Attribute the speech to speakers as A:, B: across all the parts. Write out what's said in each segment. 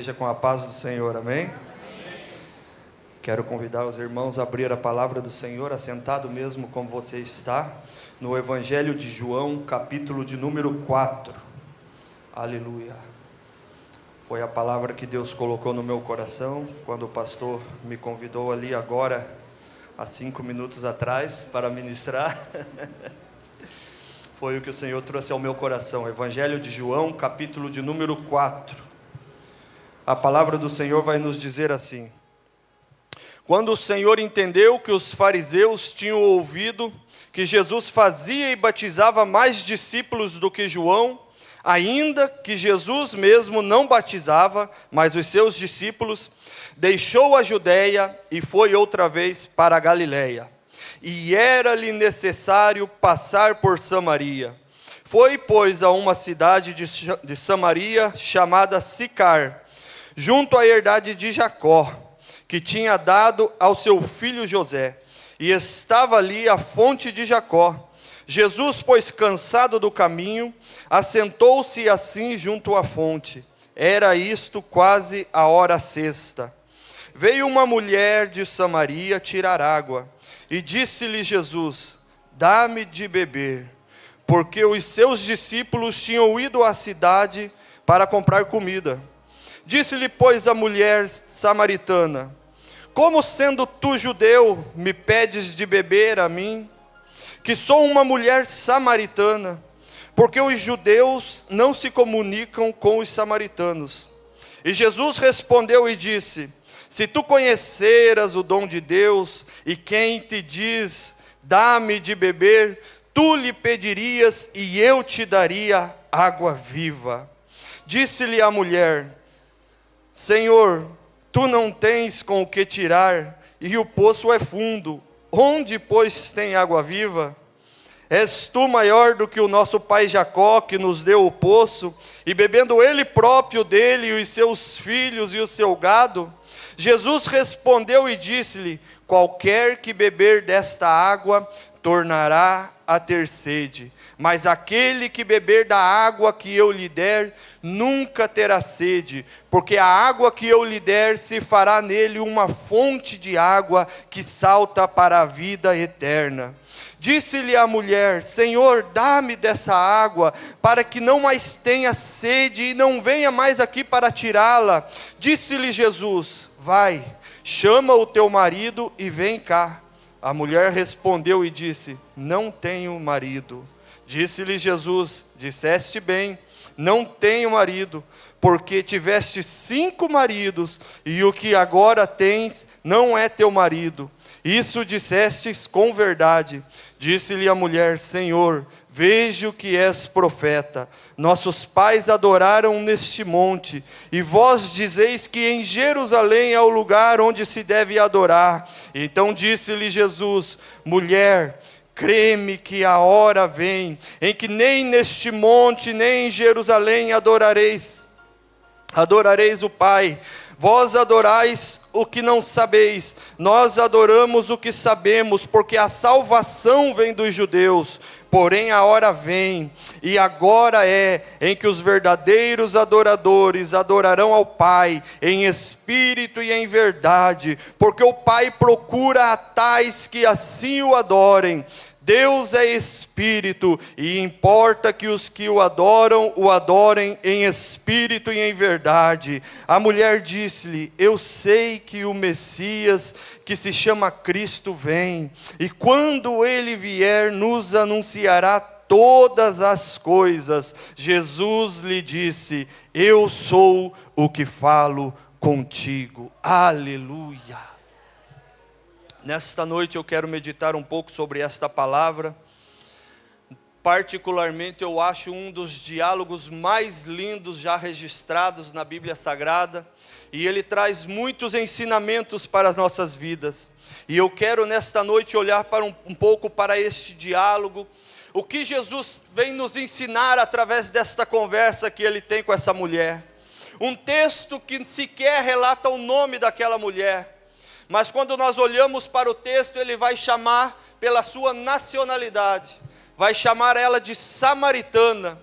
A: Seja com a paz do Senhor, amém? Quero convidar os irmãos a abrir a palavra do Senhor, assentado mesmo como você está, no Evangelho de João, capítulo de número 4. Aleluia. Foi a palavra que Deus colocou no meu coração, quando o pastor me convidou ali agora, há 5 minutos atrás, para ministrar. Foi o que o Senhor trouxe ao meu coração, Evangelho de João, capítulo de número 4. A palavra do Senhor vai nos dizer assim: quando o Senhor entendeu que os fariseus tinham ouvido que Jesus fazia e batizava mais discípulos do que João, ainda que Jesus mesmo não batizava, mas os seus discípulos, deixou a Judeia e foi outra vez para a Galiléia. E era-lhe necessário passar por Samaria. Foi, pois, a uma cidade de Samaria chamada Sicar, junto à herdade de Jacó, que tinha dado ao seu filho José, e estava ali a fonte de Jacó. Jesus, pois, cansado do caminho, assentou-se assim junto à fonte. Era isto quase a hora sexta. Veio uma mulher de Samaria tirar água, e disse-lhe Jesus: dá-me de beber, porque os seus discípulos tinham ido à cidade para comprar comida. Disse-lhe, pois, a mulher samaritana: como sendo tu judeu, me pedes de beber a mim, que sou uma mulher samaritana? Porque os judeus não se comunicam com os samaritanos. E Jesus respondeu e disse: se tu conheceras o dom de Deus, e quem te diz, dá-me de beber, tu lhe pedirias, e eu te daria água viva. Disse-lhe a mulher: Senhor, tu não tens com o que tirar, e o poço é fundo. Onde, pois, tem água viva? És tu maior do que o nosso pai Jacó, que nos deu o poço, e bebendo ele próprio dele, e os seus filhos e o seu gado? Jesus respondeu e disse-lhe: qualquer que beber desta água, tornará a ter sede. Mas aquele que beber da água que eu lhe der, nunca terá sede, porque a água que eu lhe der se fará nele uma fonte de água que salta para a vida eterna. Disse-lhe a mulher: Senhor, dá-me dessa água, para que não mais tenha sede e não venha mais aqui para tirá-la. Disse-lhe Jesus: vai, chama o teu marido e vem cá. A mulher respondeu e disse: não tenho marido. Disse-lhe Jesus: disseste bem, não tenho marido, porque tiveste 5 maridos, e o que agora tens não é teu marido. Isso dissestes com verdade. Disse-lhe a mulher: Senhor, vejo que és profeta. Nossos pais adoraram neste monte, e vós dizeis que em Jerusalém é o lugar onde se deve adorar. Então disse-lhe Jesus: mulher, crê-me que a hora vem, em que nem neste monte, nem em Jerusalém adorareis o Pai. Vós adorais o que não sabeis, nós adoramos o que sabemos, porque a salvação vem dos judeus. Porém a hora vem, e agora é, em que os verdadeiros adoradores adorarão ao Pai, em espírito e em verdade, porque o Pai procura a tais que assim o adorem. Deus é Espírito, e importa que os que o adorem em espírito e em verdade. A mulher disse-lhe: eu sei que o Messias, que se chama Cristo, vem, e quando ele vier, nos anunciará todas as coisas. Jesus lhe disse: eu sou o que falo contigo. Aleluia. Nesta noite eu quero meditar um pouco sobre esta palavra. Particularmente eu acho um dos diálogos mais lindos já registrados na Bíblia Sagrada, e ele traz muitos ensinamentos para as nossas vidas. E eu quero nesta noite olhar para um pouco para este diálogo, o que Jesus vem nos ensinar através desta conversa que ele tem com essa mulher. Um texto que sequer relata o nome daquela mulher, mas quando nós olhamos para o texto, ele vai chamar pela sua nacionalidade, vai chamar ela de samaritana.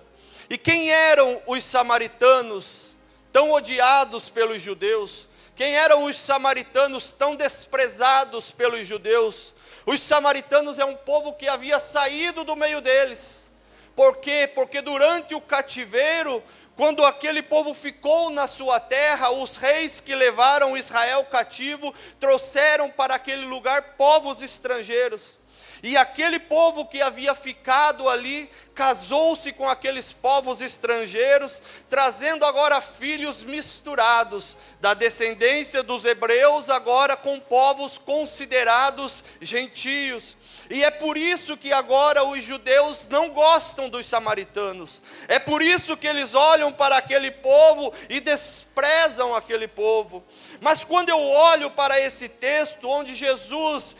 A: E quem eram os samaritanos? tão odiados pelos judeus? Quem eram os samaritanos tão desprezados pelos judeus? Os samaritanos é um povo que havia saído do meio deles. Por quê? Porque durante o cativeiro, quando aquele povo ficou na sua terra, os reis que levaram Israel cativo, trouxeram para aquele lugar povos estrangeiros. E aquele povo que havia ficado ali, casou-se com aqueles povos estrangeiros, trazendo agora filhos misturados, da descendência dos hebreus, agora com povos considerados gentios. E é por isso que agora os judeus não gostam dos samaritanos. É por isso que eles olham para aquele povo e desprezam aquele povo. Mas quando eu olho para esse texto, onde Jesus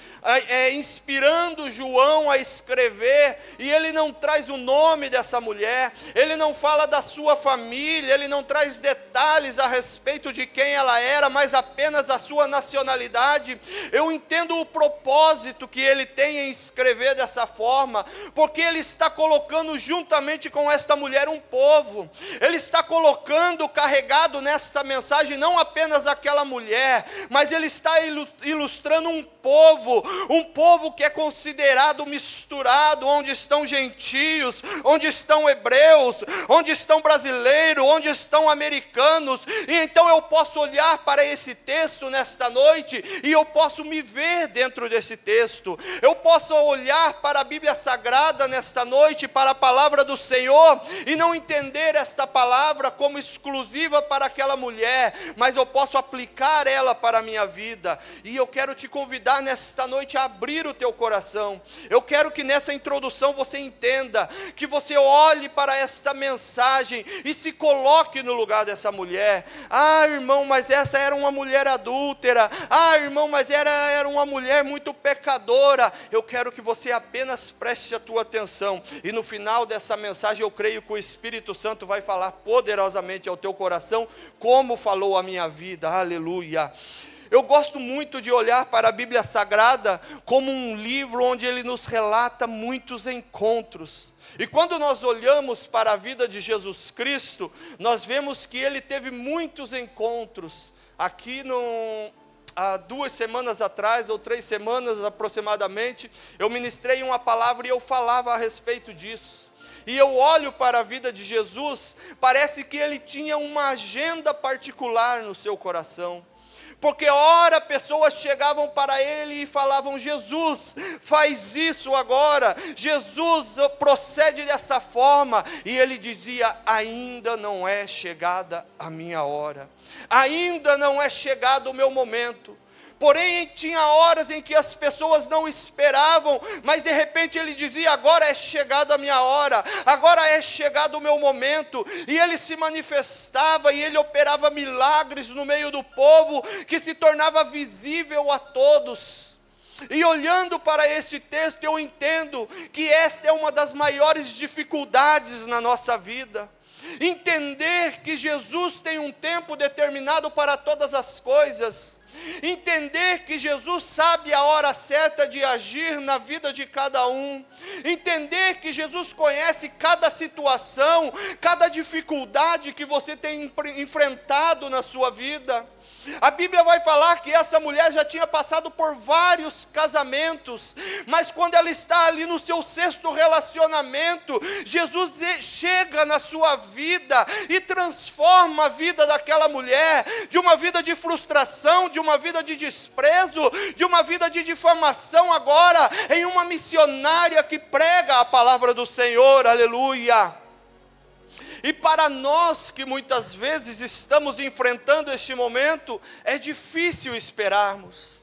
A: inspirando João a escrever, e ele não traz o nome dessa mulher, ele não fala da sua família, ele não traz detalhes a respeito de quem ela era, mas apenas a sua nacionalidade, eu entendo o propósito que ele tem em escrever dessa forma, porque ele está colocando juntamente com esta mulher um povo, ele está colocando, carregado nesta mensagem, não apenas aquela mulher, mas ele está ilustrando um povo que é considerado misturado, onde estão gentios, onde estão hebreus, onde estão brasileiros, onde estão americanos. E então eu posso olhar para esse texto nesta noite, e eu posso me ver dentro desse texto, eu posso olhar para a Bíblia Sagrada nesta noite, para a palavra do Senhor, e não entender esta palavra como exclusiva para aquela mulher, mas eu posso aplicar ela para a minha vida. E eu quero te convidar nesta noite a abrir o teu coração. Eu quero que nessa introdução você entenda, que você olhe para esta mensagem e se coloque no lugar dessa mulher. Ah, irmão, mas essa era uma mulher adúltera. Ah, irmão, mas era uma mulher muito pecadora. Eu quero que você apenas preste a tua atenção, e no final dessa mensagem eu creio que o Espírito Santo vai falar poderosamente ao teu coração, como falou a minha vida. Aleluia. Eu gosto muito de olhar para a Bíblia Sagrada como um livro onde ele nos relata muitos encontros. E quando nós olhamos para a vida de Jesus Cristo, nós vemos que ele teve muitos encontros. Aqui há 2 semanas atrás, ou 3 semanas aproximadamente, eu ministrei uma palavra e eu falava a respeito disso. E eu olho para a vida de Jesus, parece que ele tinha uma agenda particular no seu coração. Porque ora pessoas chegavam para ele e falavam: Jesus, faz isso agora, Jesus, procede dessa forma. E ele dizia: ainda não é chegada a minha hora, ainda não é chegado o meu momento. Porém, tinha horas em que as pessoas não esperavam, mas de repente ele dizia: agora é chegada a minha hora, agora é chegado o meu momento. E ele se manifestava e ele operava milagres no meio do povo, que se tornava visível a todos. E olhando para este texto, eu entendo que esta é uma das maiores dificuldades na nossa vida. Entender que Jesus tem um tempo determinado para todas as coisas. Entender que Jesus sabe a hora certa de agir na vida de cada um. Entender que Jesus conhece cada situação, cada dificuldade que você tem enfrentado na sua vida. A Bíblia vai falar que essa mulher já tinha passado por vários casamentos, mas quando ela está ali no seu 6º relacionamento, Jesus chega na sua vida e transforma a vida daquela mulher, de uma vida de frustração, de uma vida de desprezo, de uma vida de difamação, agora em uma missionária que prega a palavra do Senhor. Aleluia. E para nós que muitas vezes estamos enfrentando este momento, é difícil esperarmos.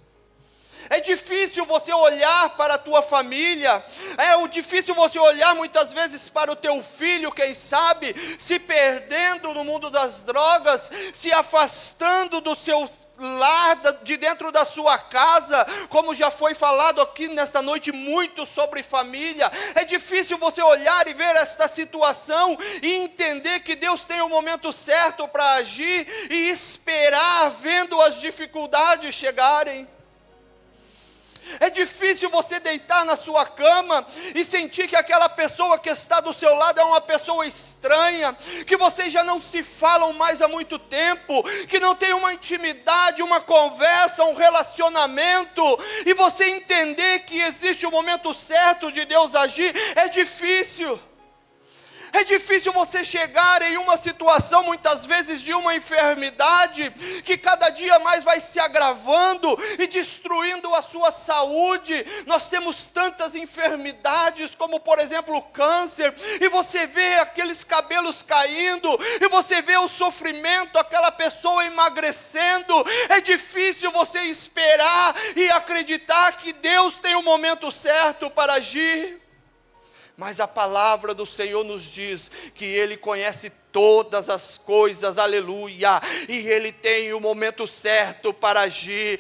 A: É difícil você olhar para a tua família, é difícil você olhar muitas vezes para o teu filho, quem sabe, se perdendo no mundo das drogas, se afastando do seu lá de dentro da sua casa, como já foi falado aqui nesta noite muito sobre família. É difícil você olhar e ver esta situação e entender que Deus tem o momento certo para agir e esperar vendo as dificuldades chegarem. É difícil você deitar na sua cama e sentir que aquela pessoa que está do seu lado é uma pessoa estranha, que vocês já não se falam mais há muito tempo, que não tem uma intimidade, uma conversa, um relacionamento, e você entender que existe o momento certo de Deus agir. É difícil. É difícil você chegar em uma situação, muitas vezes, de uma enfermidade, que cada dia mais vai se agravando e destruindo a sua saúde. Nós temos tantas enfermidades, como por exemplo o câncer, e você vê aqueles cabelos caindo, e você vê o sofrimento, aquela pessoa emagrecendo. É difícil você esperar e acreditar que Deus tem o momento certo para agir. Mas a palavra do Senhor nos diz que Ele conhece todas as coisas, aleluia, e Ele tem o momento certo para agir.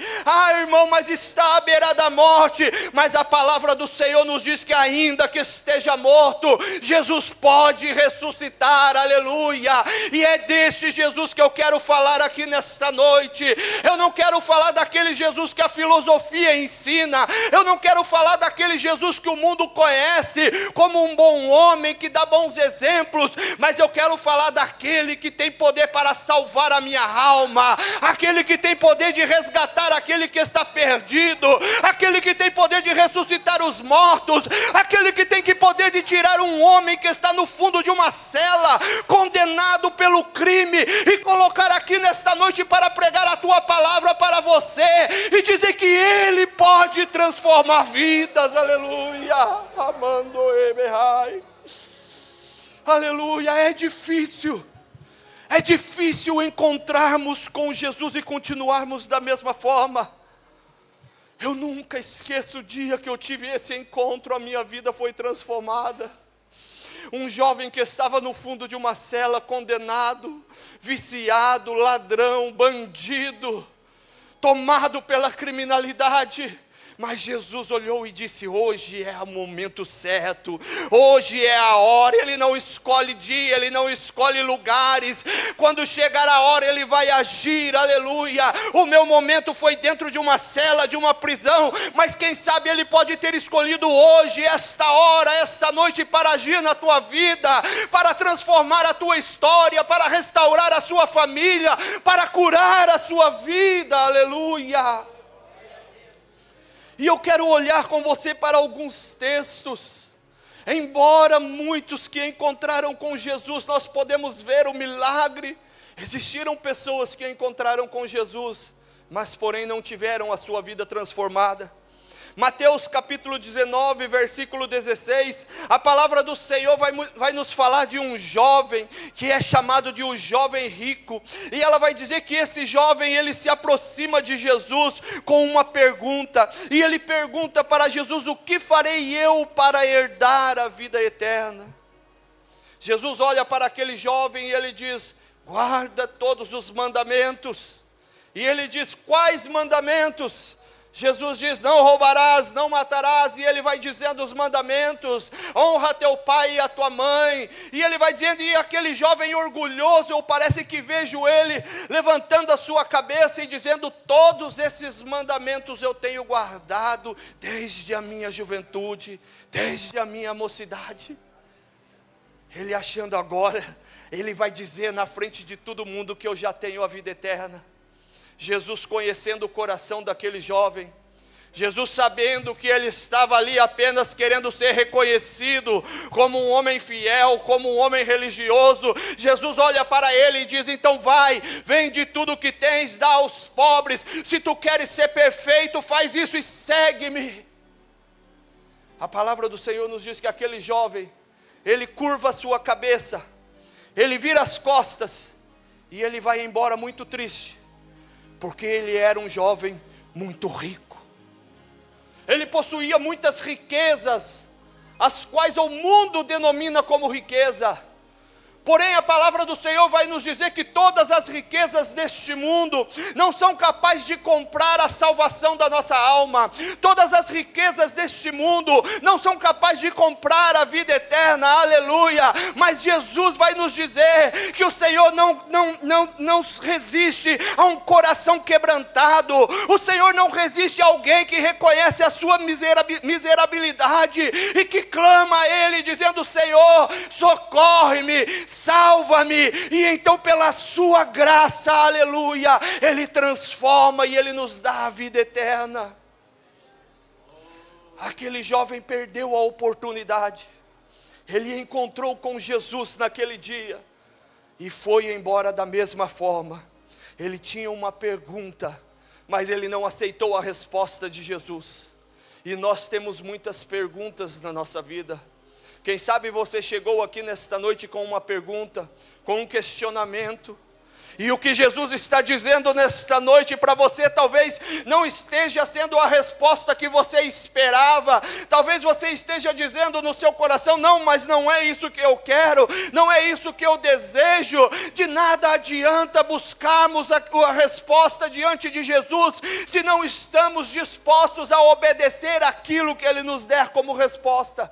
A: Irmão, mas está à beira da morte, mas a palavra do Senhor nos diz que ainda que esteja morto, Jesus pode ressuscitar, aleluia, e é desse Jesus que eu quero falar aqui nesta noite. Eu não quero falar daquele Jesus que a filosofia ensina, eu não quero falar daquele Jesus que o mundo conhece como um bom homem, que dá bons exemplos, mas eu quero falar daquele que tem poder para salvar a minha alma, aquele que tem poder de resgatar aquele que está perdido, aquele que tem poder de ressuscitar os mortos, aquele que tem poder de tirar um homem que está no fundo de uma cela, condenado pelo crime, e colocar aqui nesta noite para pregar a tua palavra para você, e dizer que Ele pode transformar vidas, aleluia, amando Eberrai. Aleluia. É difícil encontrarmos com Jesus e continuarmos da mesma forma. Eu nunca esqueço o dia que eu tive esse encontro, a minha vida foi transformada. Um jovem que estava no fundo de uma cela, condenado, viciado, ladrão, bandido, tomado pela criminalidade. Mas Jesus olhou e disse: hoje é o momento certo, hoje é a hora. Ele não escolhe dia, Ele não escolhe lugares. Quando chegar a hora Ele vai agir, aleluia. O meu momento foi dentro de uma cela, de uma prisão, mas quem sabe Ele pode ter escolhido hoje, esta hora, esta noite, para agir na tua vida, para transformar a tua história, para restaurar a sua família, para curar a sua vida, aleluia. E eu quero olhar com você para alguns textos. Embora muitos que encontraram com Jesus, nós podemos ver o milagre. Existiram pessoas que encontraram com Jesus, mas porém não tiveram a sua vida transformada. Mateus capítulo 19, versículo 16, a palavra do Senhor vai nos falar de um jovem, que é chamado de um jovem rico, e ela vai dizer que esse jovem, ele se aproxima de Jesus com uma pergunta, e ele pergunta para Jesus: o que farei eu para herdar a vida eterna? Jesus olha para aquele jovem e ele diz: guarda todos os mandamentos. E ele diz: quais mandamentos? Jesus diz: não roubarás, não matarás, e ele vai dizendo os mandamentos: honra teu pai e a tua mãe, e ele vai dizendo, e aquele jovem orgulhoso, eu parece que vejo ele levantando a sua cabeça e dizendo: todos esses mandamentos eu tenho guardado desde a minha juventude, desde a minha mocidade. Ele achando agora, ele vai dizer na frente de todo mundo que eu já tenho a vida eterna. Jesus conhecendo o coração daquele jovem, Jesus sabendo que ele estava ali apenas querendo ser reconhecido como um homem fiel, como um homem religioso, Jesus olha para ele e diz: então vai, vende tudo o que tens, dá aos pobres, se tu queres ser perfeito, faz isso e segue-me. A palavra do Senhor nos diz que aquele jovem, ele curva a sua cabeça, ele vira as costas, e ele vai embora muito triste, porque ele era um jovem muito rico. Ele possuía muitas riquezas, as quais o mundo denomina como riqueza. Porém, a palavra do Senhor vai nos dizer que todas as riquezas deste mundo não são capazes de comprar a salvação da nossa alma. Todas as riquezas deste mundo não são capazes de comprar a vida eterna, aleluia. Mas Jesus vai nos dizer que o Senhor não resiste a um coração quebrantado. O Senhor não resiste a alguém que reconhece a sua miserabilidade e que clama a Ele dizendo: Senhor, socorre-me, salva-me. E então pela sua graça, aleluia, Ele transforma e Ele nos dá a vida eterna. Aquele jovem perdeu a oportunidade. Ele encontrou com Jesus naquele dia e foi embora da mesma forma. Ele tinha uma pergunta, mas ele não aceitou a resposta de Jesus. E nós temos muitas perguntas na nossa vida. Quem sabe você chegou aqui nesta noite com uma pergunta, com um questionamento. E o que Jesus está dizendo nesta noite para você talvez não esteja sendo a resposta que você esperava. Talvez você esteja dizendo no seu coração: não, mas não é isso que eu quero, não é isso que eu desejo. De nada adianta buscarmos a resposta diante de Jesus se não estamos dispostos a obedecer aquilo que Ele nos der como resposta.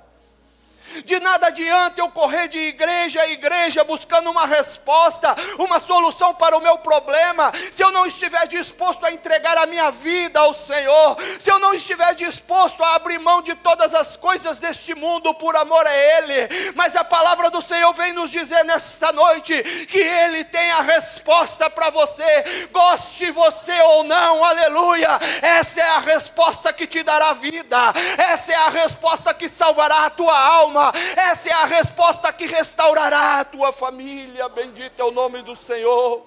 A: De nada adianta eu correr de igreja a igreja buscando uma resposta, uma solução para o meu problema, se eu não estiver disposto a entregar a minha vida ao Senhor, se eu não estiver disposto a abrir mão de todas as coisas deste mundo por amor a Ele. Mas a palavra do Senhor vem nos dizer nesta noite que Ele tem a resposta para você, goste você ou não, aleluia. Essa é a resposta que te dará vida, essa é a resposta que salvará a tua alma, essa é a resposta que restaurará a tua família. Bendito é o nome do Senhor.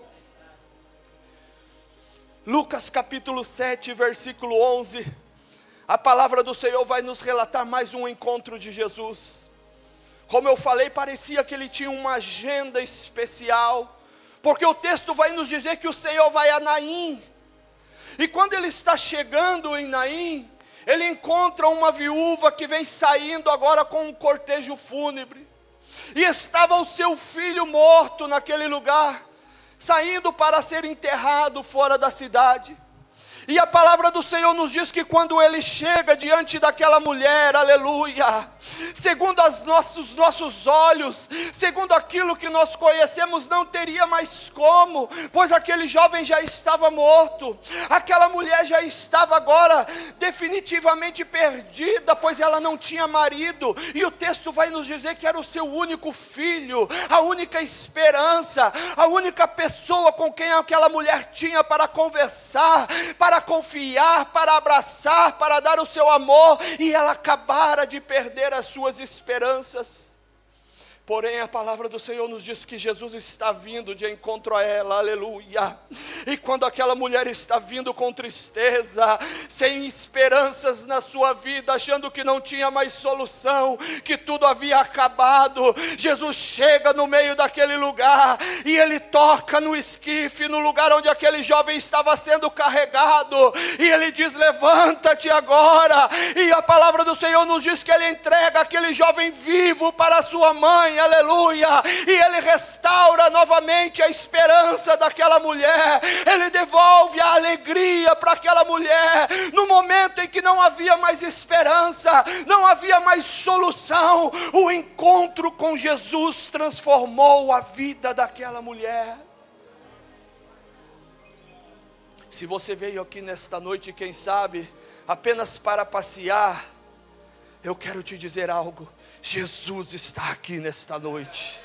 A: Lucas capítulo 7, versículo 11. A palavra do Senhor vai nos relatar mais um encontro de Jesus. Como eu falei, parecia que ele tinha uma agenda especial, porque o texto vai nos dizer que o Senhor vai a Naim. E quando ele está chegando em Naim, ele encontra uma viúva que vem saindo agora com um cortejo fúnebre. E estava o seu filho morto naquele lugar, saindo para ser enterrado fora da cidade. E a palavra do Senhor nos diz que quando ele chega diante daquela mulher, aleluia, segundo os nossos olhos, segundo aquilo que nós conhecemos, não teria mais como, pois aquele jovem já estava morto, aquela mulher já estava agora definitivamente perdida, pois ela não tinha marido, e o texto vai nos dizer que era o seu único filho, a única esperança, a única pessoa com quem aquela mulher tinha para conversar, para confiar, para abraçar, para dar o seu amor, e ela acabara de perder as suas esperanças. Porém a palavra do Senhor nos diz que Jesus está vindo de encontro a ela, aleluia. E quando aquela mulher está vindo com tristeza, sem esperanças na sua vida, achando que não tinha mais solução, que tudo havia acabado, Jesus chega no meio daquele lugar, e Ele toca no esquife, no lugar onde aquele jovem estava sendo carregado, e Ele diz: levanta-te agora. E a palavra do Senhor nos diz que Ele entrega aquele jovem vivo para a sua mãe, aleluia, e Ele restaura novamente a esperança daquela mulher, Ele devolve a alegria para aquela mulher, no momento em que não havia mais esperança, não havia mais solução. O encontro com Jesus transformou a vida daquela mulher. Se você veio aqui nesta noite, quem sabe, apenas para passear, eu quero te dizer algo: Jesus está aqui nesta noite.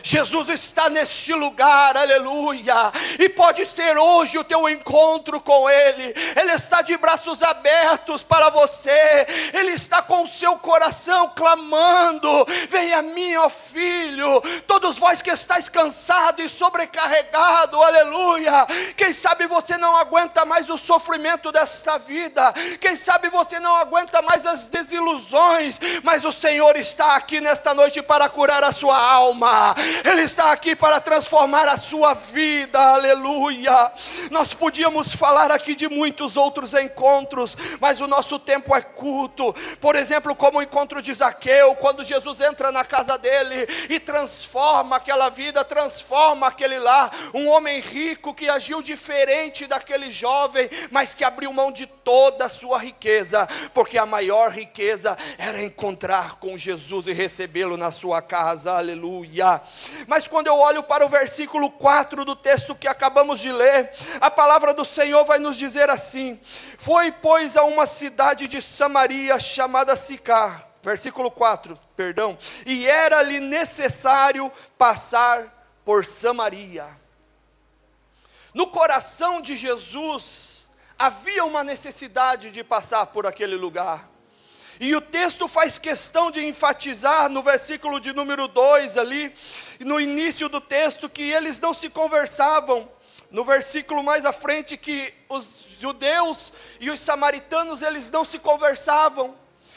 A: Jesus está neste lugar, aleluia, e pode ser hoje o teu encontro com Ele. Ele está de braços abertos para você, Ele está com o seu coração clamando: venha a mim, ó filho, todos vós que estáis cansado e sobrecarregado, aleluia. Quem sabe você não aguenta mais o sofrimento desta vida, quem sabe você não aguenta mais as desilusões, mas o Senhor está aqui nesta noite para curar a sua alma. Ele está aqui para transformar a sua vida, aleluia. Nós podíamos falar aqui de muitos outros encontros, mas o nosso tempo é curto. Por exemplo, como o encontro de Zaqueu, quando Jesus entra na casa dele e transforma aquela vida, transforma aquele lar. Um homem rico que agiu diferente daquele jovem, mas que abriu mão de toda a sua riqueza, porque a maior riqueza era encontrar com Jesus e recebê-lo na sua casa, aleluia. Mas quando eu olho para o versículo 4 do texto que acabamos de ler, a palavra do Senhor vai nos dizer assim: foi pois a uma cidade de Samaria chamada Sicar, versículo 4, perdão, e era-lhe necessário passar por Samaria. No coração de Jesus havia uma necessidade de passar por aquele lugar. E o texto faz questão de enfatizar no versículo de número 2 ali, no início do texto, que eles não se conversavam. No versículo mais à frente, que os judeus e os samaritanos, eles não se conversavam.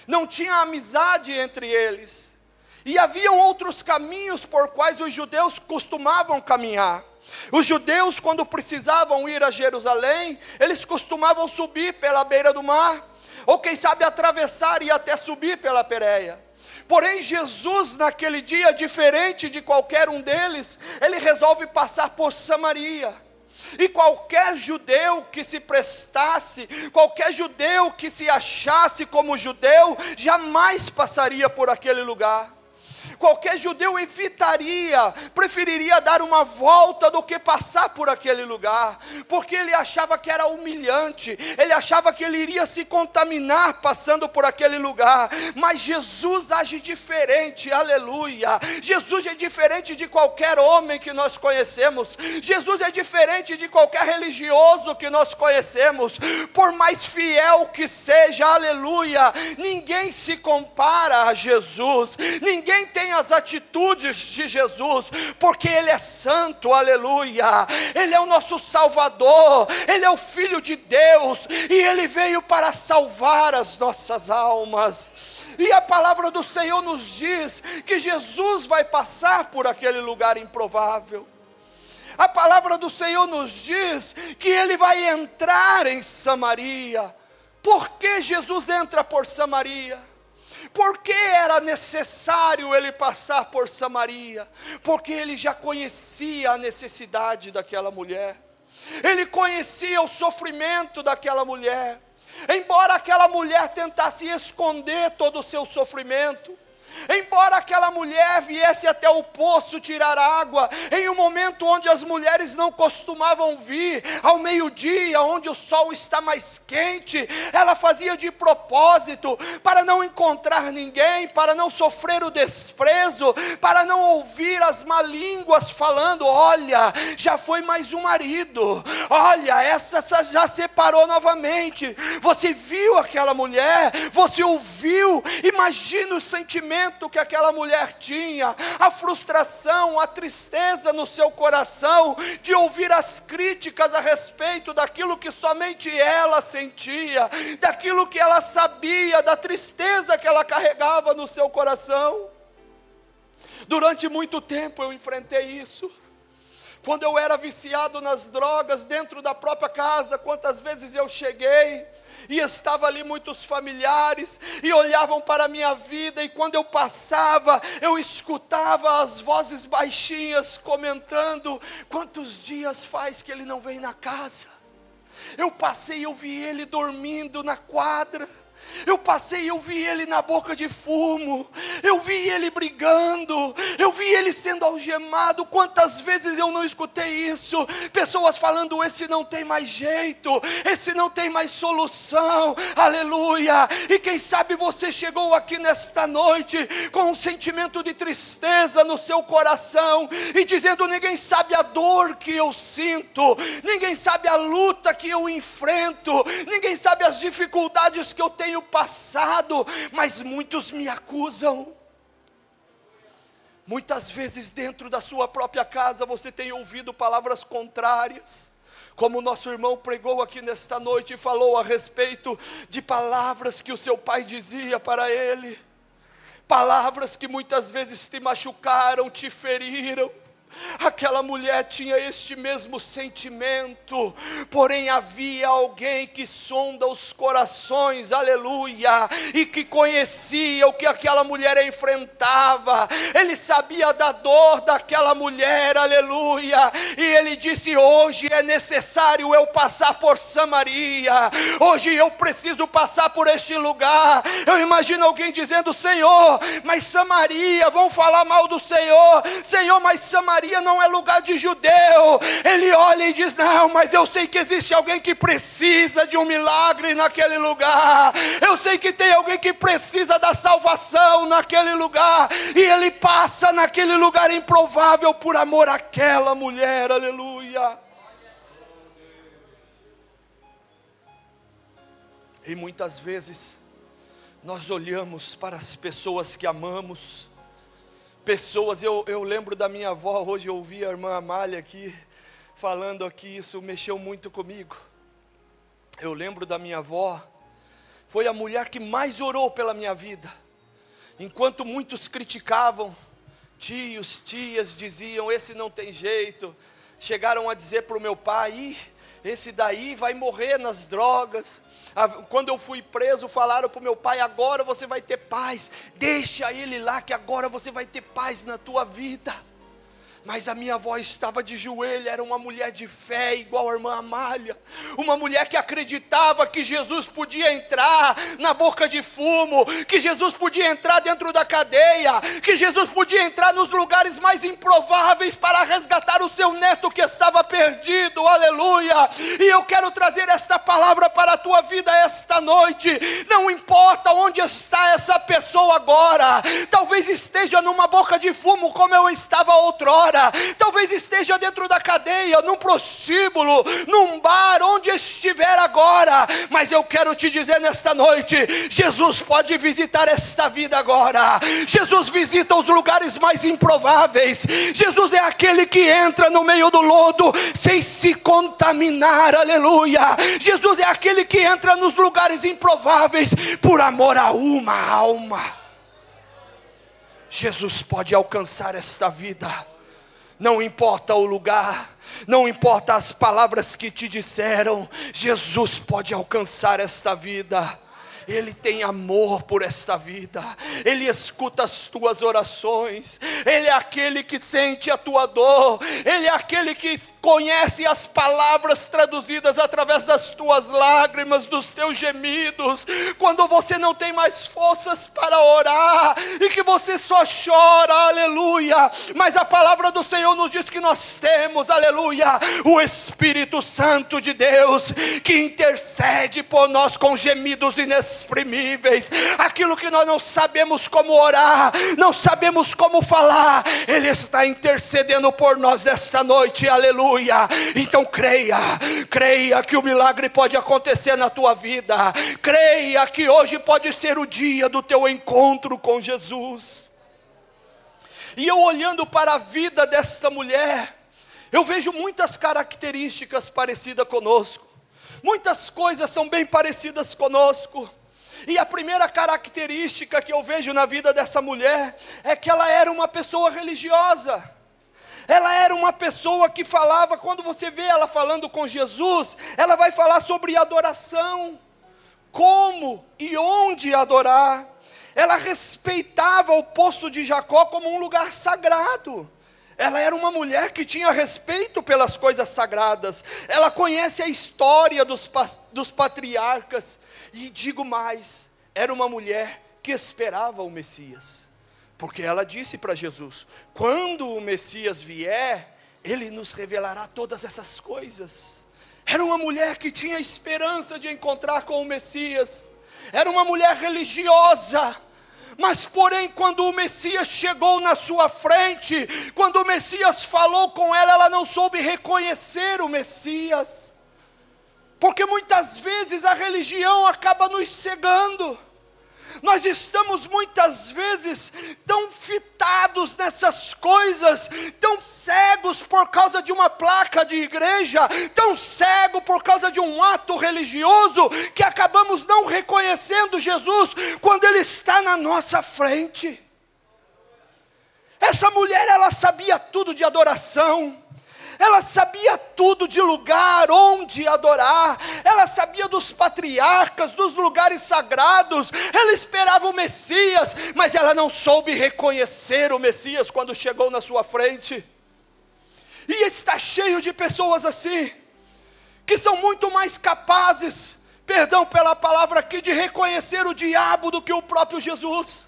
A: Não tinha amizade entre eles. E haviam outros caminhos por quais os judeus costumavam caminhar. Os judeus, quando precisavam ir a Jerusalém, eles costumavam subir pela beira do mar, ou quem sabe atravessar e até subir pela Pérea. Porém Jesus naquele dia, diferente de qualquer um deles, ele resolve passar por Samaria. E qualquer judeu que se prestasse, qualquer judeu que se achasse como judeu, jamais passaria por aquele lugar. Qualquer judeu evitaria, preferiria dar uma volta do que passar por aquele lugar, porque ele achava que era humilhante, ele achava que ele iria se contaminar passando por aquele lugar. Mas Jesus age diferente, aleluia. Jesus é diferente de qualquer homem que nós conhecemos, Jesus é diferente de qualquer religioso que nós conhecemos, por mais fiel que seja, aleluia, ninguém se compara a Jesus, ninguém tem as atitudes de Jesus, porque Ele é santo, aleluia. Ele é o nosso Salvador, Ele é o Filho de Deus, e Ele veio para salvar as nossas almas. E a palavra do Senhor nos diz que Jesus vai passar por aquele lugar improvável. A palavra do Senhor nos diz que Ele vai entrar em Samaria. Por que Jesus entra por Samaria? Por que era necessário ele passar por Samaria? Porque ele já conhecia a necessidade daquela mulher. Ele conhecia o sofrimento daquela mulher. Embora aquela mulher tentasse esconder todo o seu sofrimento, embora aquela mulher viesse até o poço tirar água, em um momento onde as mulheres não costumavam vir, ao meio-dia, onde o sol está mais quente, ela fazia de propósito, para não encontrar ninguém, para não sofrer o desprezo, para não ouvir as malínguas falando: olha, já foi mais um marido, olha, essa já separou novamente. Você viu aquela mulher, você ouviu, imagina o sentimento que aquela mulher tinha, a frustração, a tristeza no seu coração, de ouvir as críticas a respeito daquilo que somente ela sentia, daquilo que ela sabia, da tristeza que ela carregava no seu coração. Durante muito tempo eu enfrentei isso. Quando eu era viciado nas drogas, dentro da própria casa, quantas vezes eu cheguei, e estava ali muitos familiares, e olhavam para a minha vida, e quando eu passava, eu escutava as vozes baixinhas comentando: quantos dias faz que ele não vem na casa? Eu passei e eu vi ele dormindo na quadra, eu passei e eu vi ele na boca de fumo, eu vi ele brigando, eu vi ele sendo algemado. Quantas vezes eu não escutei isso? Pessoas falando: esse não tem mais jeito, esse não tem mais solução, aleluia. E quem sabe você chegou aqui nesta noite com um sentimento de tristeza no seu coração, e dizendo: ninguém sabe a dor que eu sinto, ninguém sabe a luta que eu enfrento, ninguém sabe as dificuldades que eu tenho passado, mas muitos me acusam. Muitas vezes dentro da sua própria casa você tem ouvido palavras contrárias, como o nosso irmão pregou aqui nesta noite e falou a respeito de palavras que o seu pai dizia para ele. palavras que muitas vezes te machucaram, te feriram. Aquela mulher tinha este mesmo sentimento, porém havia alguém que sonda os corações, aleluia, e que conhecia o que aquela mulher enfrentava. Ele sabia da dor daquela mulher, aleluia, e ele disse: hoje é necessário eu passar por Samaria, hoje eu preciso passar por este lugar. Eu imagino alguém dizendo: Senhor, mas Samaria, vão falar mal do Senhor, Senhor, mas Samaria não é lugar de judeu. Ele olha e diz: não, mas eu sei que existe alguém que precisa de um milagre naquele lugar, eu sei que tem alguém que precisa da salvação naquele lugar, e ele passa naquele lugar improvável por amor àquela mulher, aleluia. E muitas vezes nós olhamos para as pessoas que amamos, pessoas, eu lembro da minha avó. Hoje eu ouvi a irmã Amália aqui, falando aqui, isso mexeu muito comigo. Eu lembro da minha avó, foi a mulher que mais orou pela minha vida. Enquanto muitos criticavam, tios, tias diziam: esse não tem jeito. Chegaram a dizer para o meu pai: esse daí vai morrer nas drogas. Quando eu fui preso, falaram para o meu pai: agora você vai ter paz, deixa ele lá que agora você vai ter paz na tua vida. Mas a minha avó estava de joelho, era uma mulher de fé, igual a irmã Amália, uma mulher que acreditava que Jesus podia entrar na boca de fumo, que Jesus podia entrar dentro da cadeia, que Jesus podia entrar nos lugares mais improváveis para resgatar o seu neto que estava perdido, aleluia. E eu quero trazer esta palavra para a tua vida esta noite. Não importa onde está essa pessoa agora, talvez esteja numa boca de fumo como eu estava outrora, talvez esteja dentro da cadeia, num prostíbulo, num bar, onde estiver agora, mas eu quero te dizer nesta noite: Jesus pode visitar esta vida agora. Jesus visita os lugares mais improváveis. Jesus é aquele que entra no meio do lodo sem se contaminar, aleluia. Jesus é aquele que entra nos lugares improváveis por amor a uma alma. Jesus pode alcançar esta vida. Não importa o lugar, não importa as palavras que te disseram, Jesus pode alcançar esta vida. Ele tem amor por esta vida, Ele escuta as tuas orações, Ele é aquele que sente a tua dor, Ele é aquele que conhece as palavras traduzidas através das tuas lágrimas, dos teus gemidos, quando você não tem mais forças para orar, e que você só chora, aleluia, mas a palavra do Senhor nos diz que nós temos, aleluia, o Espírito Santo de Deus, que intercede por nós com gemidos inexprimíveis, aquilo que nós não sabemos como orar, não sabemos como falar, Ele está intercedendo por nós nesta noite, aleluia. Então creia que o milagre pode acontecer na tua vida, creia que hoje pode ser o dia do teu encontro com Jesus. E eu olhando para a vida desta mulher, eu vejo muitas características parecidas conosco, muitas coisas são bem parecidas conosco. E a primeira característica que eu vejo na vida dessa mulher é que ela era uma pessoa religiosa. Ela era uma pessoa que falava, quando você vê ela falando com Jesus, ela vai falar sobre adoração, como e onde adorar. Ela respeitava o poço de Jacó como um lugar sagrado. Ela era uma mulher que tinha respeito pelas coisas sagradas. Ela conhece a história dos patriarcas. E digo mais, era uma mulher que esperava o Messias. Porque ela disse para Jesus: quando o Messias vier, Ele nos revelará todas essas coisas. Era uma mulher que tinha esperança de encontrar com o Messias. Era uma mulher religiosa. Mas porém, quando o Messias chegou na sua frente, quando o Messias falou com ela, ela não soube reconhecer o Messias. Porque muitas vezes a religião acaba nos cegando. Nós estamos muitas vezes tão fitados nessas coisas, tão cegos por causa de uma placa de igreja, tão cego por causa de um ato religioso, que acabamos não reconhecendo Jesus quando Ele está na nossa frente. Essa mulher, ela sabia tudo de adoração, ela sabia tudo de lugar onde adorar, ela sabia dos patriarcas, dos lugares sagrados, ela esperava o Messias, mas ela não soube reconhecer o Messias quando chegou na sua frente. E está cheio de pessoas assim, que são muito mais capazes, perdão pela palavra aqui, de reconhecer o diabo do que o próprio Jesus.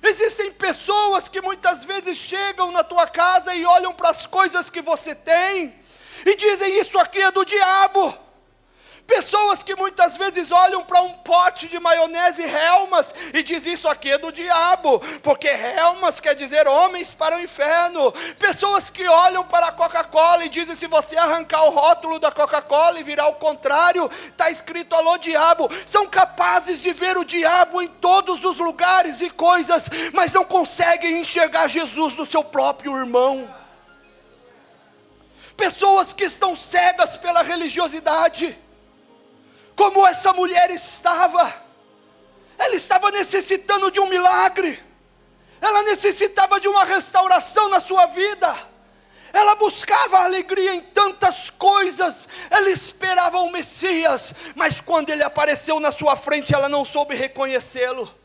A: Existem pessoas que muitas vezes chegam na tua casa e olham para as coisas que você tem e dizem: isso aqui é do diabo. Pessoas que muitas vezes olham para um pote de maionese Hellmann's e dizem: isso aqui é do diabo, porque Hellmann's quer dizer homens para o inferno. Pessoas que olham para a Coca-Cola e dizem: se você arrancar o rótulo da Coca-Cola e virar ao contrário, está escrito alô diabo. São capazes de ver o diabo em todos os lugares e coisas, mas não conseguem enxergar Jesus no seu próprio irmão. Pessoas que estão cegas pela religiosidade, como essa mulher estava. Ela estava necessitando de um milagre, ela necessitava de uma restauração na sua vida, ela buscava alegria em tantas coisas, ela esperava o Messias, mas quando ele apareceu na sua frente, ela não soube reconhecê-lo.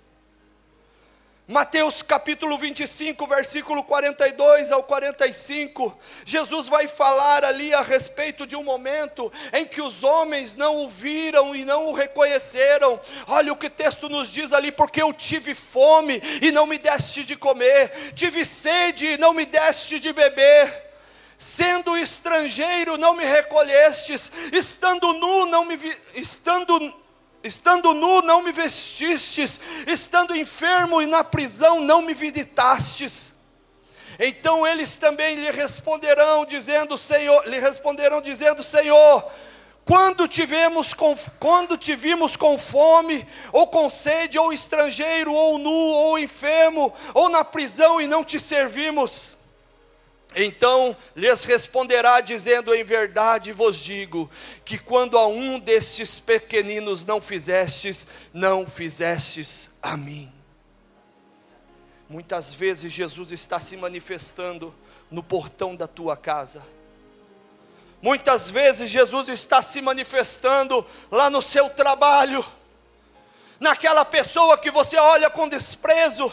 A: Mateus capítulo 25, versículo 42 ao 45, Jesus vai falar ali a respeito de um momento em que os homens não o viram e não o reconheceram. Olha o que o texto nos diz ali: porque eu tive fome e não me deste de comer, tive sede e não me deste de beber, sendo estrangeiro não me recolhestes, estando nu não me vestistes, estando enfermo e na prisão não me visitastes. Então eles também lhe responderão dizendo: Senhor, quando te vimos com fome, ou com sede, ou estrangeiro, ou nu, ou enfermo, ou na prisão e não te servimos? Então lhes responderá dizendo: em verdade vos digo, que quando a um destes pequeninos não fizestes a mim. Muitas vezes Jesus está se manifestando no portão da tua casa. Muitas vezes Jesus está se manifestando lá no seu trabalho, naquela pessoa que você olha com desprezo.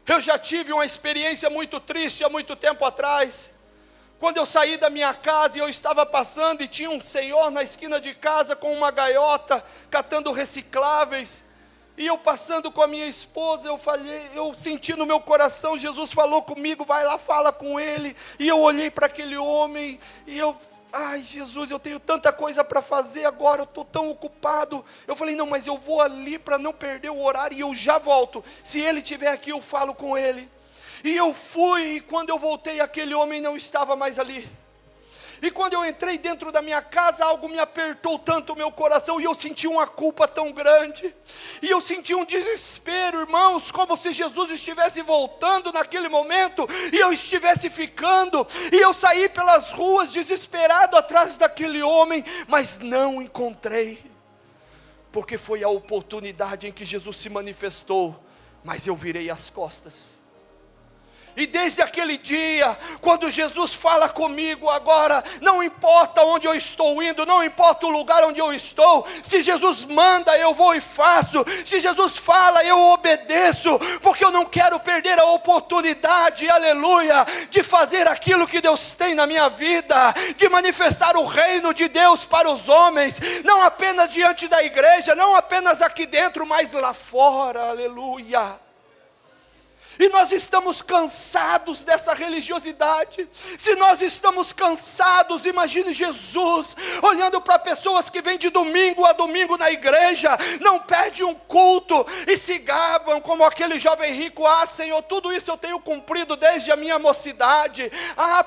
A: Eu já tive uma experiência muito triste há muito tempo atrás, quando eu saí da minha casa e eu estava passando e tinha um senhor na esquina de casa com uma gaiota, catando recicláveis, e eu passando com a minha esposa, eu senti no meu coração, Jesus falou comigo: vai lá, fala com ele. E eu olhei para aquele homem e ai Jesus, eu tenho tanta coisa para fazer agora, eu estou tão ocupado. Eu falei: não, mas eu vou ali para não perder o horário e eu já volto. Se ele estiver aqui, eu falo com ele. E eu fui, e quando eu voltei, aquele homem não estava mais ali. E quando eu entrei dentro da minha casa, algo me apertou tanto o meu coração, e eu senti uma culpa tão grande, e eu senti um desespero, irmãos, como se Jesus estivesse voltando naquele momento, e eu estivesse ficando, e eu saí pelas ruas desesperado atrás daquele homem, mas não encontrei, porque foi a oportunidade em que Jesus se manifestou, mas eu virei as costas. E desde aquele dia, quando Jesus fala comigo agora, não importa onde eu estou indo, não importa o lugar onde eu estou, se Jesus manda, eu vou e faço, se Jesus fala, eu obedeço, porque eu não quero perder a oportunidade, aleluia, de fazer aquilo que Deus tem na minha vida, de manifestar o reino de Deus para os homens, não apenas diante da igreja, não apenas aqui dentro, mas lá fora, aleluia. E nós estamos cansados dessa religiosidade. Se nós estamos cansados, imagine Jesus olhando para pessoas que vêm de domingo a domingo na igreja, não perdem um culto e se gabam como aquele jovem rico: ah Senhor, tudo isso eu tenho cumprido desde a minha mocidade,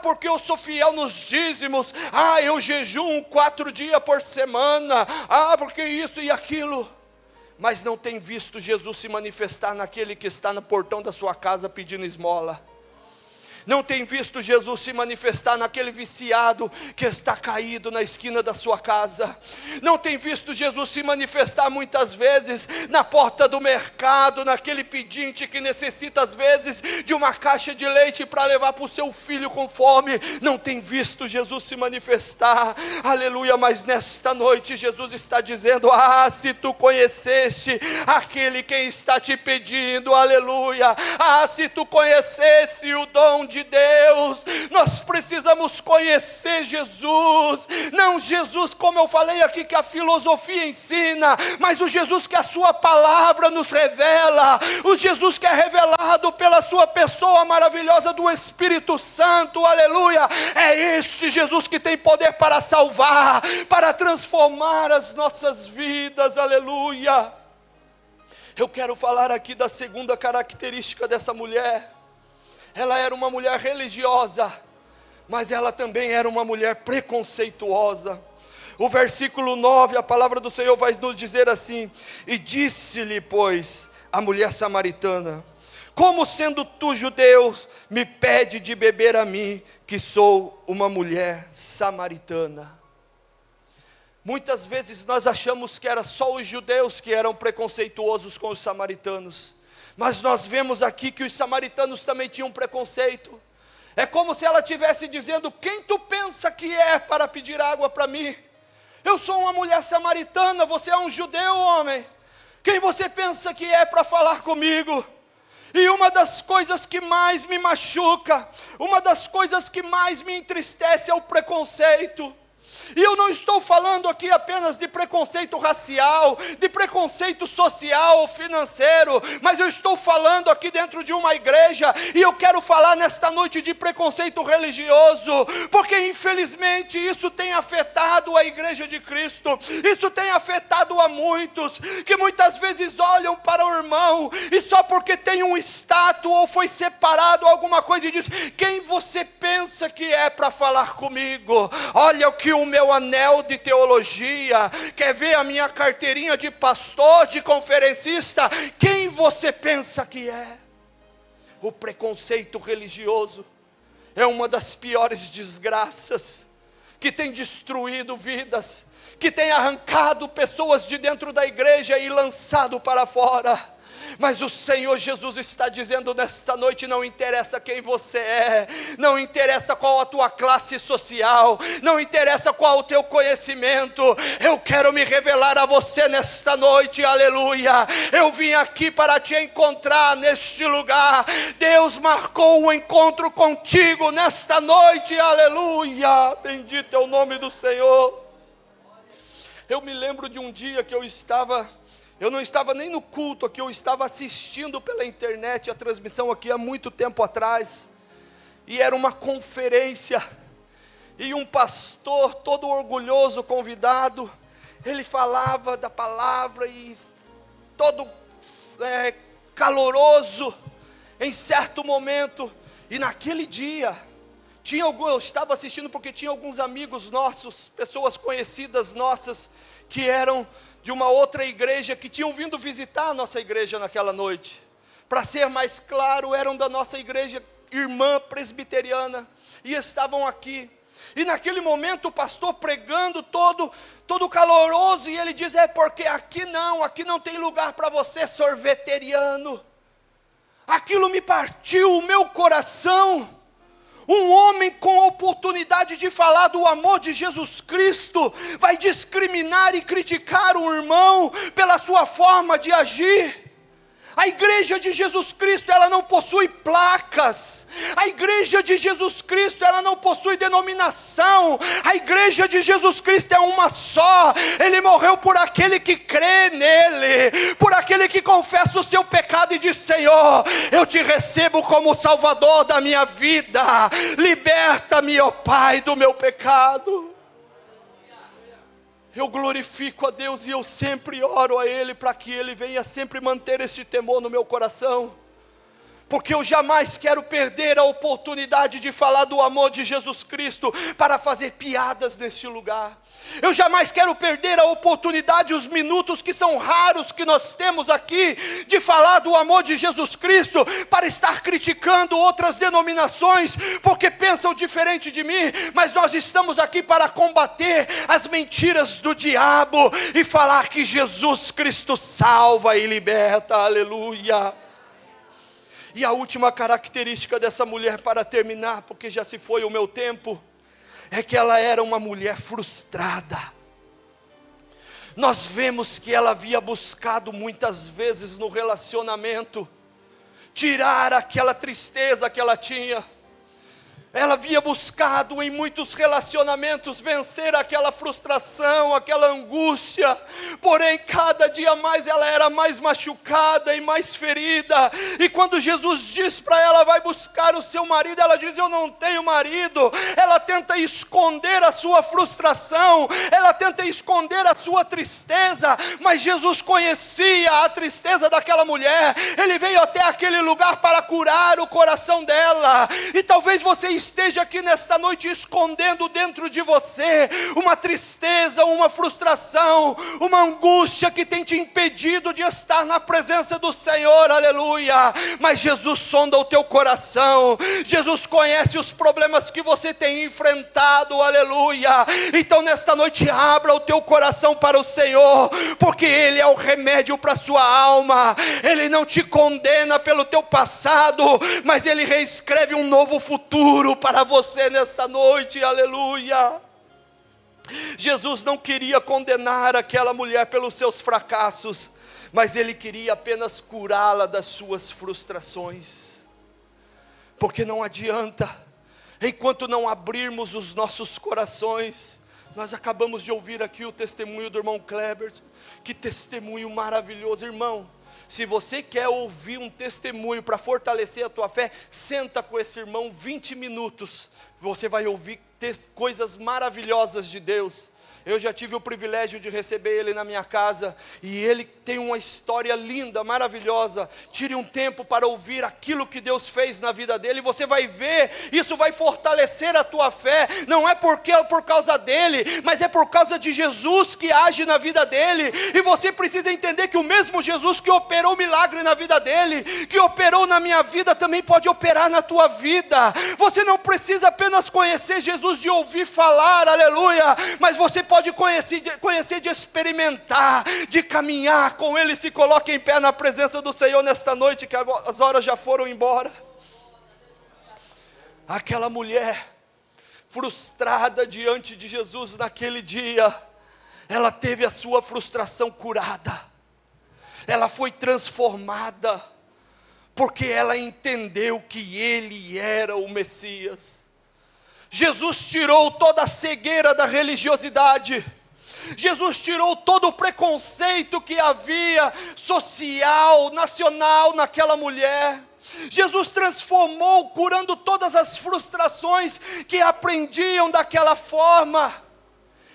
A: porque eu sou fiel nos dízimos, eu jejuo 4 dias por semana, porque isso e aquilo. mas não tem visto Jesus se manifestar naquele que está no portão da sua casa pedindo esmola. Não tem visto Jesus se manifestar naquele viciado que está caído na esquina da sua casa. Não tem visto Jesus se manifestar muitas vezes na porta do mercado, naquele pedinte que necessita às vezes de uma caixa de leite para levar para o seu filho com fome. Não tem visto Jesus se manifestar, aleluia, mas nesta noite Jesus está dizendo: ah, se tu conheceste aquele quem está te pedindo, aleluia, ah, se tu conhecesse o dom de Deus. Nós precisamos conhecer Jesus, não Jesus como eu falei aqui que a filosofia ensina, mas o Jesus que a sua palavra nos revela, o Jesus que é revelado pela sua pessoa maravilhosa do Espírito Santo, aleluia. É este Jesus que tem poder para salvar, para transformar as nossas vidas, aleluia. Eu quero falar aqui da segunda característica dessa mulher. Ela era uma mulher religiosa, mas ela também era uma mulher preconceituosa. O versículo 9, a palavra do Senhor vai nos dizer assim: e disse-lhe, pois, a mulher samaritana: como sendo tu judeu, me pede de beber a mim, que sou uma mulher samaritana. Muitas vezes nós achamos que era só os judeus que eram preconceituosos com os samaritanos, mas nós vemos aqui que os samaritanos também tinham preconceito. É como se ela estivesse dizendo: quem tu pensa que é para pedir água para mim? Eu sou uma mulher samaritana, você é um judeu, homem. Quem você pensa que é para falar comigo? E uma das coisas que mais me machuca, uma das coisas que mais me entristece é o preconceito. E eu não estou falando aqui apenas de preconceito racial, de preconceito social ou financeiro, mas eu estou falando aqui dentro de uma igreja, e eu quero falar nesta noite de preconceito religioso, porque infelizmente isso tem afetado a igreja de Cristo, isso tem afetado a muitos, que muitas vezes olham para o irmão, e só porque tem um status ou foi separado alguma coisa, e diz: quem você pensa que é para falar comigo? Olha o que o meu anel de teologia, quer ver a minha carteirinha de pastor, de conferencista? Quem você pensa que é? O preconceito religioso é uma das piores desgraças, que tem destruído vidas, que tem arrancado pessoas de dentro da igreja e lançado para fora. Mas o Senhor Jesus está dizendo nesta noite: não interessa quem você é, não interessa qual a tua classe social, não interessa qual o teu conhecimento, eu quero me revelar a você nesta noite, aleluia. Eu vim aqui para te encontrar neste lugar. Deus marcou um encontro contigo nesta noite, aleluia. Bendito é o nome do Senhor. Eu me lembro de um dia que eu não estava nem no culto aqui, eu estava assistindo pela internet a transmissão aqui há muito tempo atrás, e era uma conferência, e um pastor todo orgulhoso, convidado, ele falava da palavra, e todo caloroso, em certo momento, e naquele dia, eu estava assistindo porque tinha alguns amigos nossos, pessoas conhecidas nossas, que eram de uma outra igreja, que tinham vindo visitar a nossa igreja naquela noite. Para ser mais claro, eram da nossa igreja irmã presbiteriana, e estavam aqui. E naquele momento o pastor pregando todo caloroso, e ele diz: porque aqui não tem lugar para você, sorveteriano. Aquilo me partiu o meu coração. Um homem com a oportunidade de falar do amor de Jesus Cristo vai discriminar e criticar um irmão pela sua forma de agir. A igreja de Jesus Cristo, ela não possui placas. A igreja de Jesus Cristo, ela não possui denominação. A igreja de Jesus Cristo é uma só. Ele morreu por aquele que crê nele, por aquele que confessa o seu pecado e diz: Senhor, eu te recebo como Salvador da minha vida. Liberta-me, ó Pai, do meu pecado. Eu glorifico a Deus e eu sempre oro a Ele para que Ele venha sempre manter esse temor no meu coração. porque eu jamais quero perder a oportunidade de falar do amor de Jesus Cristo para fazer piadas neste lugar. Eu jamais quero perder a oportunidade, os minutos que são raros que nós temos aqui, de falar do amor de Jesus Cristo, para estar criticando outras denominações, porque pensam diferente de mim. Mas nós estamos aqui para combater as mentiras do diabo, e falar que Jesus Cristo salva e liberta, aleluia. E a última característica dessa mulher, para terminar, porque já se foi o meu tempo, é que ela era uma mulher frustrada. Nós vemos que ela havia buscado muitas vezes no relacionamento tirar aquela tristeza que ela tinha. Ela havia buscado em muitos relacionamentos vencer aquela frustração, aquela angústia. Porém, cada dia mais ela era mais machucada e mais ferida. E quando Jesus diz para ela, vai buscar o seu marido, ela diz, eu não tenho marido. Ela tenta esconder a sua frustração, ela tenta esconder a sua tristeza. Mas Jesus conhecia a tristeza daquela mulher. Ele veio até aquele lugar para curar o coração dela. E talvez você esteja aqui nesta noite escondendo dentro de você uma tristeza, uma frustração, uma angústia que tem te impedido de estar na presença do Senhor, aleluia. Mas Jesus sonda o teu coração, Jesus conhece os problemas que você tem enfrentado, aleluia. Então nesta noite abra o teu coração para o Senhor, porque Ele é o remédio para a sua alma. Ele não te condena pelo teu passado, mas Ele reescreve um novo futuro para você nesta noite, aleluia. Jesus não queria condenar aquela mulher pelos seus fracassos, mas Ele queria apenas curá-la das suas frustrações. Porque não adianta, enquanto não abrirmos os nossos corações. Nós acabamos de ouvir aqui o testemunho do irmão Kleber. Que testemunho maravilhoso, irmão. Se você quer ouvir um testemunho para fortalecer a tua fé, senta com esse irmão 20 minutos. Você vai ouvir coisas maravilhosas de Deus. Eu já tive o privilégio de receber ele na minha casa, e ele tem uma história linda, maravilhosa. Tire um tempo para ouvir aquilo que Deus fez na vida dele, e você vai ver, isso vai fortalecer a tua fé. Não é por causa dele, mas é por causa de Jesus que age na vida dele. E você precisa entender que o mesmo Jesus que operou o milagre na vida dele, que operou na minha vida, também pode operar na tua vida. Você não precisa apenas conhecer Jesus de ouvir falar, aleluia, mas você pode conhecer de experimentar, de caminhar com Ele. Se coloque em pé na presença do Senhor nesta noite, que as horas já foram embora. Aquela mulher frustrada diante de Jesus naquele dia, ela teve a sua frustração curada, ela foi transformada, porque ela entendeu que Ele era o Messias. Jesus tirou toda a cegueira da religiosidade. Jesus tirou todo o preconceito que havia, social, nacional, naquela mulher. Jesus transformou, curando todas as frustrações que aprendiam daquela forma.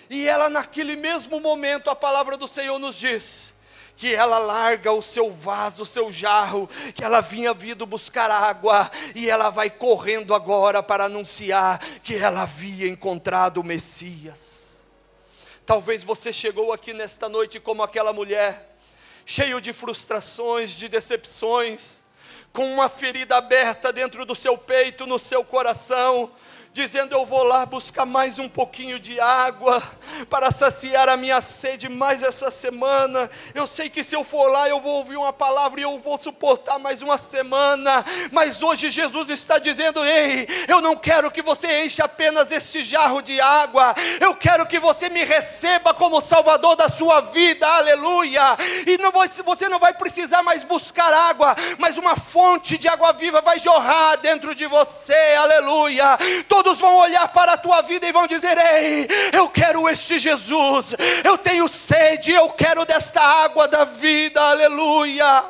A: E ela, naquele mesmo momento, a palavra do Senhor nos diz que ela larga o seu vaso, o seu jarro, que ela vinha vindo buscar água, e ela vai correndo agora para anunciar que ela havia encontrado o Messias. Talvez você chegou aqui nesta noite como aquela mulher, cheio de frustrações, de decepções, com uma ferida aberta dentro do seu peito, no seu coração, dizendo, eu vou lá buscar mais um pouquinho de água, para saciar a minha sede mais essa semana. Eu sei que se eu for lá, eu vou ouvir uma palavra, e eu vou suportar mais uma semana. Mas hoje Jesus está dizendo, ei, eu não quero que você encha apenas este jarro de água, eu quero que você me receba como Salvador da sua vida, aleluia. E você não vai precisar mais buscar água, mas uma fonte de água viva vai jorrar dentro de você, aleluia. Todos vão olhar para a tua vida e vão dizer, ei, eu quero este Jesus, eu tenho sede, eu quero desta água da vida, aleluia.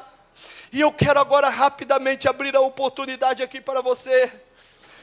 A: E eu quero agora rapidamente abrir a oportunidade aqui para você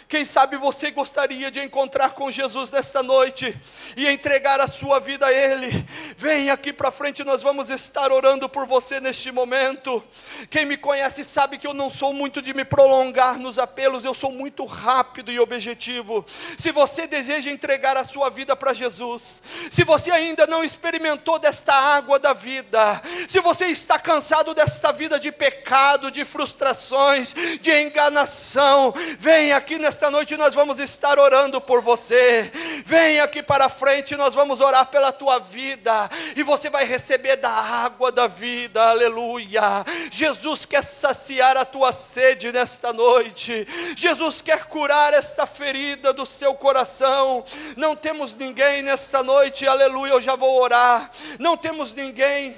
A: Quem sabe você gostaria de encontrar com Jesus nesta noite e entregar a sua vida a Ele. Vem aqui para frente, nós vamos estar orando por você neste momento. Quem me conhece sabe que eu não sou muito de me prolongar nos apelos, eu sou muito rápido e objetivo. Se você deseja entregar a sua vida para Jesus, se você ainda não experimentou desta água da vida, se você está cansado desta vida de pecado, de frustrações, de enganação, vem aqui nesta noite, nós vamos estar orando por você. Vem aqui para frente, nós vamos orar pela tua vida, e você vai receber da água da vida, aleluia. Jesus quer saciar a tua sede nesta noite, Jesus quer curar esta ferida do seu coração. Não temos ninguém nesta noite, aleluia, eu já vou orar, não temos ninguém.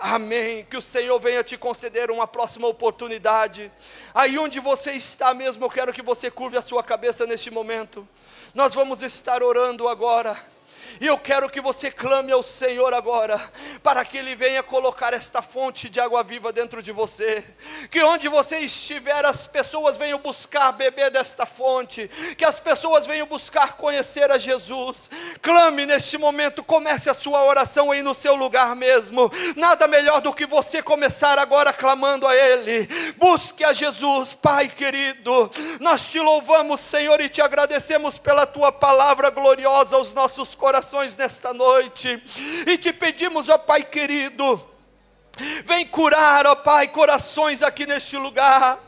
A: Amém, que o Senhor venha te conceder uma próxima oportunidade. Aí onde você está mesmo, eu quero que você curve a sua cabeça neste momento. Nós vamos estar orando agora, e eu quero que você clame ao Senhor agora, para que Ele venha colocar esta fonte de água viva dentro de você. Que onde você estiver, as pessoas venham buscar beber desta fonte, que as pessoas venham buscar conhecer a Jesus. Clame neste momento, comece a sua oração aí no seu lugar mesmo. Nada melhor do que você começar agora clamando a Ele. Busque a Jesus. Pai querido, nós te louvamos, Senhor, e te agradecemos pela tua palavra gloriosa aos nossos corações nesta noite, e te pedimos, ó Pai querido, vem curar, ó Pai, corações aqui neste lugar.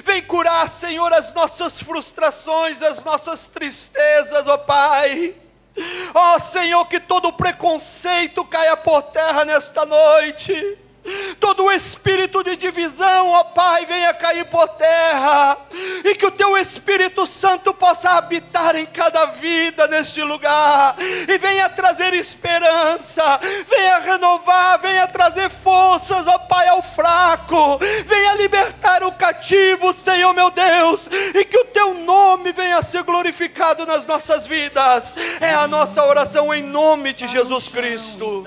A: Vem curar, Senhor, as nossas frustrações, as nossas tristezas, ó Pai. Ó Senhor, que todo preconceito caia por terra nesta noite. Todo o espírito de divisão, ó Pai, venha cair por terra, e que o Teu Espírito Santo possa habitar em cada vida neste lugar, e venha trazer esperança, venha renovar, venha trazer forças, ó Pai, ao fraco, venha libertar o cativo, Senhor meu Deus, e que o Teu nome venha ser glorificado nas nossas vidas. É a nossa oração em nome de Jesus Cristo.